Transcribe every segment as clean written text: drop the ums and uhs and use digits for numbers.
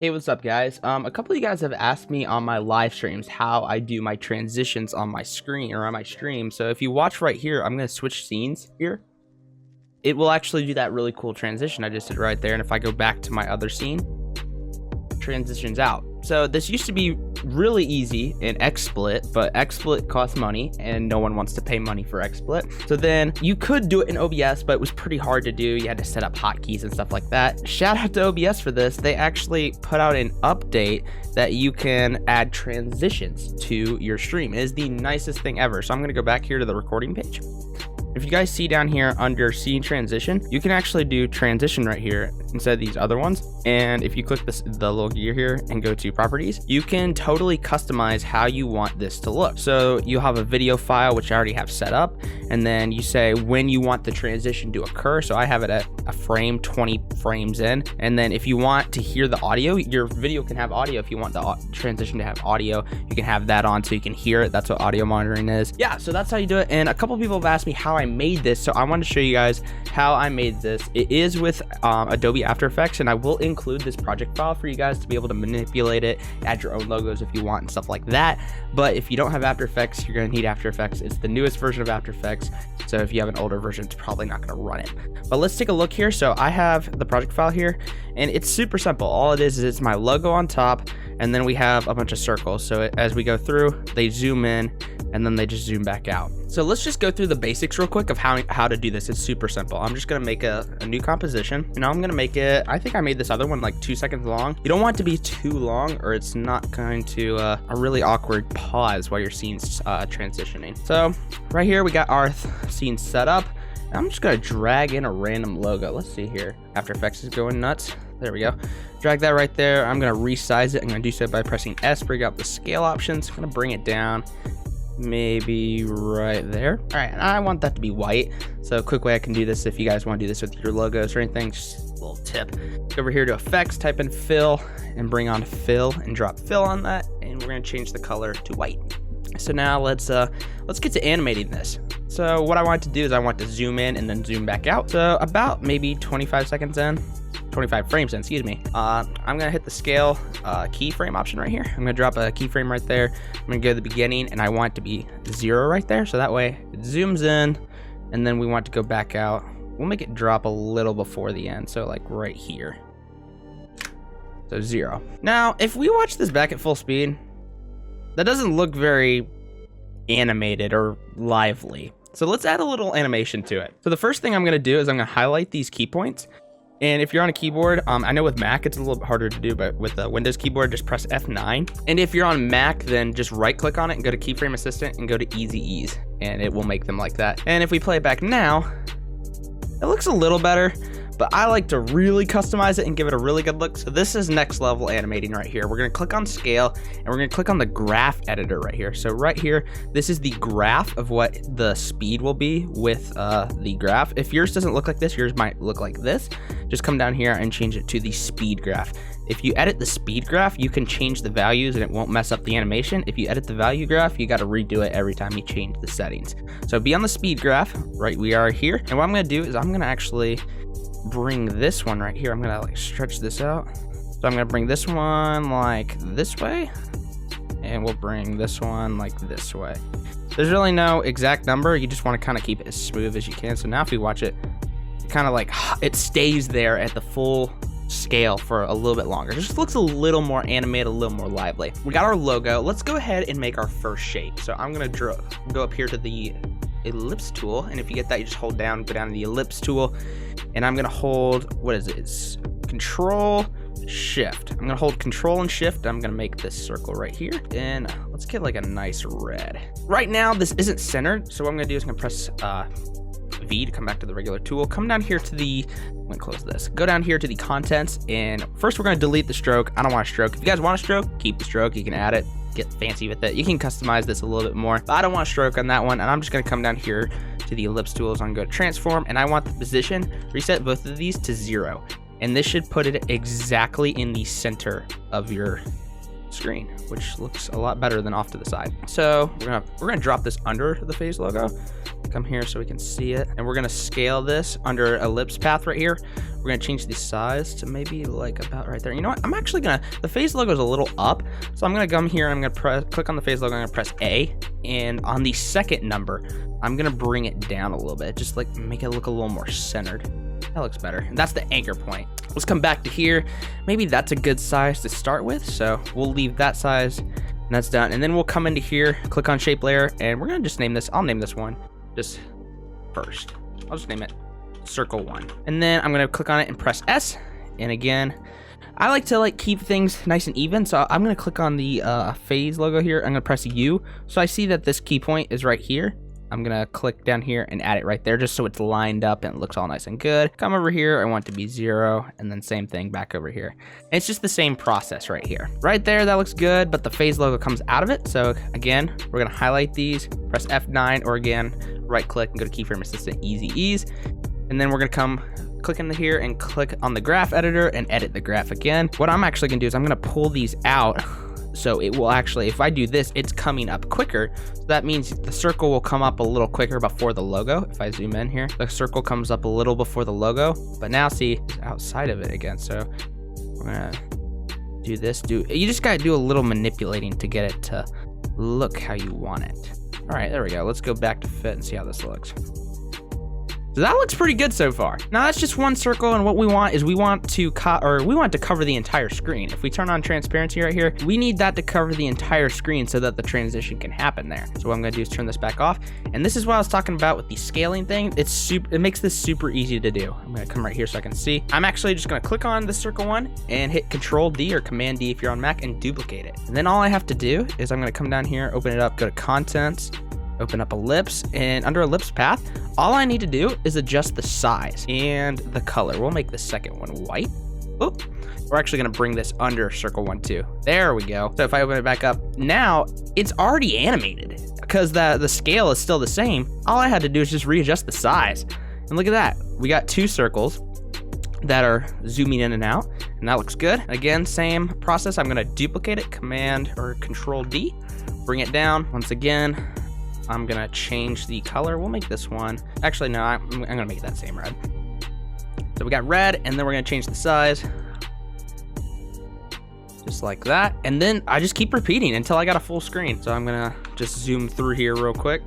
Hey, what's up, guys? A couple of you guys have asked me on my live streams how I do my transitions on my screen or on my stream. So if you watch right here, I'm going to switch scenes here. It will actually do that really cool transition I just did right there. And if I go back to my other scene, transitions out. So this used to be really easy in XSplit, but XSplit costs money and no one wants to pay money for XSplit. So then you could do it in OBS, but it was pretty hard to do. You had to set up hotkeys and stuff like that. Shout out to OBS for this. They actually put out an update that you can add transitions to your stream. It is the nicest thing ever. So I'm gonna go back here to the recording page. If you guys see down here under scene transition, you can actually do transition right here instead of these other ones. And if you click the little gear here and go to properties, you can totally customize how you want this to look. So you have a video file, which I already have set up. And then you say when you want the transition to occur. So I have it at a frame, 20 frames in. And then if you want to hear the audio, your video can have audio. If you want the transition to have audio, you can have that on so you can hear it. That's what audio monitoring is. Yeah, so that's how you do it. And a couple people have asked me how I made this, so I want to show you guys how I made this. It is with Adobe After Effects, and I will include this project file for you guys to be able to manipulate it, add your own logos if you want and stuff like that. But if you don't have After Effects, you're going to need After Effects. It's the newest version of After Effects, so if you have an older version, it's probably not going to run it. But let's take a look here. So I have the project file here, and it's super simple. All it is it's my logo on top, and then we have a bunch of circles. So as we go through, they zoom in and then they just zoom back out. So let's just go through the basics real quick of how to do this. It's super simple. I'm just gonna make a new composition, and I'm gonna make it, I think I made this other one like 2 seconds long. You don't want it to be too long or it's not going to a really awkward pause while your scene's transitioning. So right here we got our scene set up. I'm just gonna drag in a random logo. Let's see here. After Effects is going nuts. There we go. Drag that right there. I'm gonna resize it. I'm gonna do so by pressing S, bring up the scale options. I'm gonna bring it down maybe right there. All right, and I want that to be white. So a quick way I can do this, if you guys want to do this with your logos or anything, just a little tip. Go over here to Effects, type in Fill, and bring on Fill, and drop Fill on that, and we're gonna change the color to white. So now let's get to animating this. So what I want to do is I want to zoom in and then zoom back out. So about maybe 25 seconds in, 25 frames in, excuse me. I'm gonna hit the scale keyframe option right here. I'm gonna drop a keyframe right there. I'm gonna go to the beginning, and I want it to be 0 right there. So that way it zooms in, and then we want to go back out. We'll make it drop a little before the end. So like right here. So 0. Now, if we watch this back at full speed, that doesn't look very animated or lively. So let's add a little animation to it. So the first thing I'm gonna do is I'm gonna highlight these key points. And if you're on a keyboard, I know with Mac it's a little bit harder to do, but with the Windows keyboard, just press F9. And if you're on Mac, then just right click on it and go to Keyframe Assistant and go to Easy Ease, and it will make them like that. And if we play it back now, it looks a little better, but I like to really customize it and give it a really good look. So this is next level animating right here. We're gonna click on scale, and we're gonna click on the graph editor right here. So right here, this is the graph of what the speed will be with the graph. If yours doesn't look like this, yours might look like this. Just come down here and change it to the speed graph. If you edit the speed graph, you can change the values and it won't mess up the animation. If you edit the value graph, you gotta redo it every time you change the settings. So be on the speed graph, right? We are here. And what I'm gonna do is I'm gonna actually bring this one right here. I'm gonna like stretch this out. So I'm gonna bring this one like this way, and we'll bring this one like this way. There's really no exact number. You just want to kind of keep it as smooth as you can. So now if we watch it, kind of like it stays there at the full scale for a little bit longer. It just looks a little more animated, a little more lively. We got our logo. Let's go ahead and make our first shape. So I'm gonna go up here to the Ellipse Tool, and if you get that, you just hold down, go down to the Ellipse Tool, and I'm gonna hold, what is it? It's Control Shift. I'm gonna hold Control and Shift. I'm gonna make this circle right here, and let's get like a nice red. Right now, this isn't centered, so what I'm gonna do is I'm gonna press V to come back to the regular tool. Come down here to the, I'm gonna close this. Go down here to the contents, and first we're gonna delete the stroke. I don't want a stroke. If you guys want a stroke, keep the stroke. You can add it, get fancy with it. You can customize this a little bit more, but I don't want a stroke on that one. And I'm just gonna come down here to the ellipse tools. I'm gonna go to transform, and I want the position, reset both of these to 0. And this should put it exactly in the center of your screen, which looks a lot better than off to the side. So we're gonna drop this under the phase logo. Come here so we can see it, and we're gonna scale this under ellipse path right here. We're gonna change the size to maybe like about right there. You know what? I'm actually gonna, the phase logo is a little up, so I'm gonna come here and I'm gonna click on the phase logo. I'm gonna press A, and on the second number, I'm gonna bring it down a little bit, just like make it look a little more centered. That looks better. And that's the anchor point. Let's come back to here. Maybe that's a good size to start with, so we'll leave that size, and that's done. And then we'll come into here, click on shape layer, and we're gonna just name this. I'll name this one just first. I'll just name it circle 1. And then I'm gonna click on it and press S. And again, I like to keep things nice and even, so I'm gonna click on the phase logo here. I'm gonna press U, so I see that this key point is right here. I'm gonna click down here and add it right there, just so it's lined up and it looks all nice and good. Come over here, I want it to be 0, and then same thing back over here. And it's just the same process right here. Right there, that looks good, but the phase logo comes out of it. So again, we're gonna highlight these, press F9, or again, right click and go to Keyframe Assistant, easy ease. And then we're gonna click into here and click on the graph editor and edit the graph again. What I'm actually gonna do is I'm gonna pull these out, so it will actually, if I do this, it's coming up quicker. So that means the circle will come up a little quicker before the logo. If I zoom in here, the circle comes up a little before the logo, but now see, it's outside of it again. So we're gonna do this. You just gotta do a little manipulating to get it to look how you want it. All right, there we go. Let's go back to fit and see how this looks. So that looks pretty good so far. Now that's just one circle, and what we want is we want to cover the entire screen. If we turn on transparency right here, we need that to cover the entire screen so that the transition can happen there. So what I'm gonna do is turn this back off, and this is what I was talking about with the scaling thing. It makes this super easy to do. I'm gonna come right here so I can see. I'm actually just gonna click on the circle one and hit Control D or Command D if you're on Mac and duplicate it. And then all I have to do is I'm gonna come down here, open it up, go to Contents, open up ellipse, and under ellipse path, all I need to do is adjust the size and the color. We'll make the second one white. Oop. We're actually gonna bring this under circle 1 too. There we go. So if I open it back up, now it's already animated because the scale is still the same. All I had to do is just readjust the size. And look at that. We got 2 circles that are zooming in and out, and that looks good. Again, same process. I'm gonna duplicate it, Command or Control D, bring it down. Once again, I'm gonna change the color. We'll make this one. Actually, no, I'm gonna make that same red. So we got red, and then we're gonna change the size. Just like that. And then I just keep repeating until I got a full screen. So I'm gonna just zoom through here real quick.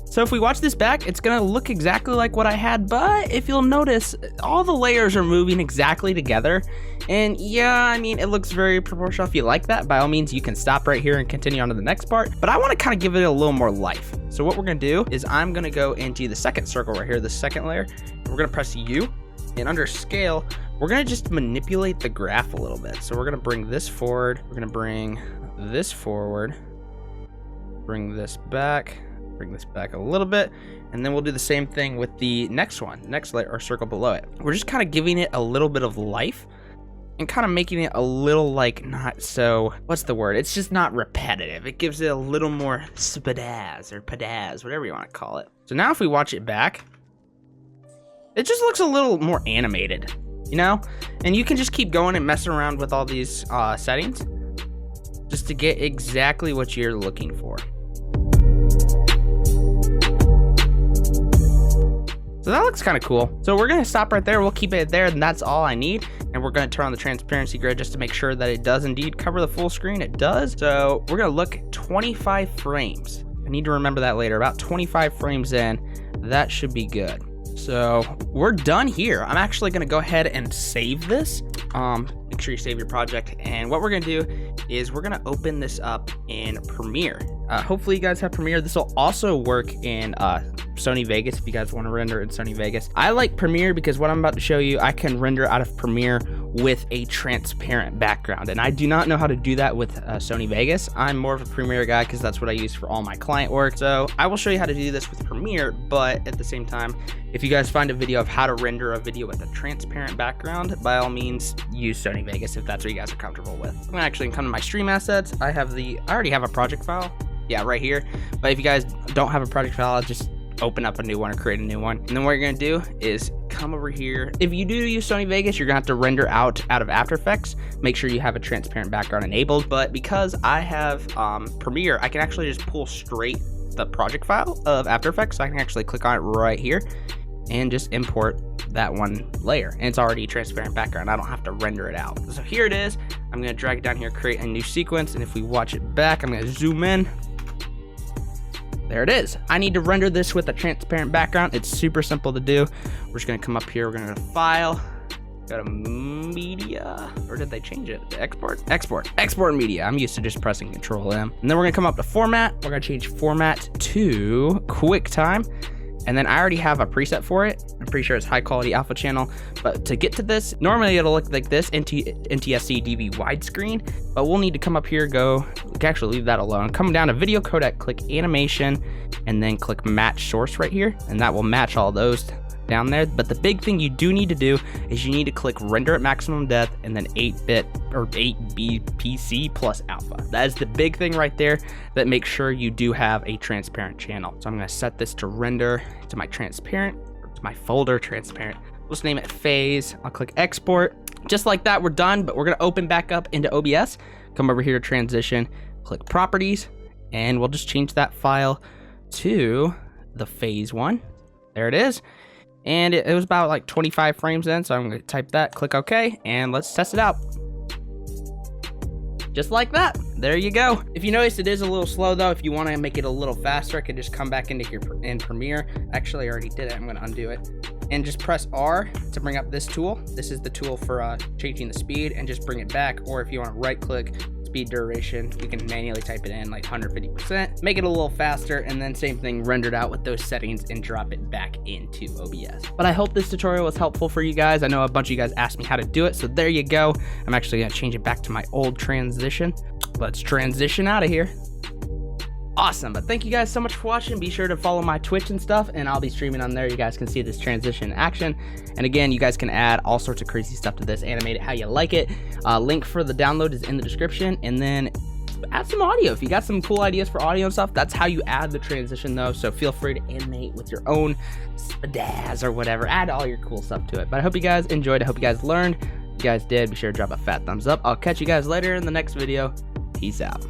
So if we watch this back, it's gonna look exactly like what I had, but if you'll notice, all the layers are moving exactly together. And yeah, I mean, it looks very proportional. If you like that, by all means, you can stop right here and continue on to the next part, but I wanna kind of give it a little more life. So what we're gonna do is I'm gonna go into the second circle right here, the second layer. We're gonna press U, and under scale, we're gonna just manipulate the graph a little bit. So we're gonna bring this forward, we're gonna bring this forward, bring this back, bring this back a little bit, and then we'll do the same thing with the next one, next layer or circle below it. We're just kind of giving it a little bit of life and kind of making it a little not so, what's the word? It's just not repetitive. It gives it a little more spadazz or padazz, whatever you want to call it. So now if we watch it back, it just looks a little more animated, you know? And you can just keep going and messing around with all these settings just to get exactly what you're looking for. So that looks kind of cool. So we're gonna stop right there. We'll keep it there, and that's all I need. And we're gonna turn on the transparency grid just to make sure that it does indeed cover the full screen. It does. So we're gonna look 25 frames. I need to remember that later. About 25 frames in, that should be good. So we're done here. I'm actually gonna go ahead and save this. Make sure you save your project. And what we're gonna do is we're gonna open this up in Premiere. Hopefully you guys have Premiere. This will also work in Sony Vegas if you guys want to render in Sony Vegas. I like Premiere because what I'm about to show you, I can render out of Premiere with a transparent background, and I do not know how to do that with Sony Vegas. I'm more of a Premiere guy because that's what I use for all my client work. So I will show you how to do this with Premiere, but at the same time, if you guys find a video of how to render a video with a transparent background, by all means use Sony Vegas if that's what you guys are comfortable with. I'm gonna actually come to my stream assets. I already have a project file. Yeah, right here. But if you guys don't have a project file, just open up a new one or create a new one. And then what you're gonna do is come over here. If you do use Sony Vegas, you're gonna have to render out of After Effects. Make sure you have a transparent background enabled. But because I have Premiere, I can actually just pull straight the project file of After Effects. So I can actually click on it right here and just import that one layer, and it's already a transparent background. I don't have to render it out. So here it is. I'm gonna drag it down here, create a new sequence, and if we watch it back, I'm gonna zoom in. There it is. I need to render this with a transparent background. It's super simple to do. We're just gonna come up here, we're gonna go to File, go to Media, or did they change it to Export Media. I'm used to just pressing Control M. And then we're gonna come up to Format. We're gonna change Format to QuickTime. And then I already have a preset for it. I'm pretty sure it's high quality alpha channel. But to get to this, normally it'll look like this, NTSC DV widescreen. But we'll need to come up here, we can actually leave that alone. Come down to video codec, click animation, and then click match source right here. And that will match all those down there. But the big thing you do need to do is you need to click render at maximum depth and then 8-bit or 8BPC plus alpha. That is the big thing right there that makes sure you do have a transparent channel. So I'm going to set this to render to my transparent, or to my folder transparent. We'll just name it phase. I'll click export. Just like that, we're done, but we're going to open back up into OBS. Come over here to transition, click properties, and we'll just change that file to the phase one. There it is. And it was about like 25 frames in, so I'm gonna type that, click OK, and let's test it out. Just like that, there you go. If you notice, it is a little slow though. If you wanna make it a little faster, I can just come back into here in Premiere. Actually, I already did it, I'm gonna undo it. And just press R to bring up this tool. This is the tool for changing the speed, and just bring it back. Or if you wanna right click, speed duration, you can manually type it in like 150%, make it a little faster, and then same thing, rendered out with those settings and drop it back into OBS. But I hope this tutorial was helpful for you guys. I know a bunch of you guys asked me how to do it, so there you go. I'm actually gonna change it back to my old transition. Let's transition out of here. Awesome, but thank you guys so much for watching. Be sure to follow my Twitch and stuff, and I'll be streaming on there. You guys can see this transition in action. And again, you guys can add all sorts of crazy stuff to this, animate it how you like it. Link for the download is in the description, and then add some audio. If you got some cool ideas for audio and stuff, that's how you add the transition though, so feel free to animate with your own spazz or whatever. Add all your cool stuff to it. But I hope you guys enjoyed. I hope you guys learned. If you guys did, be sure to drop a fat thumbs up. I'll catch you guys later in the next video. Peace out.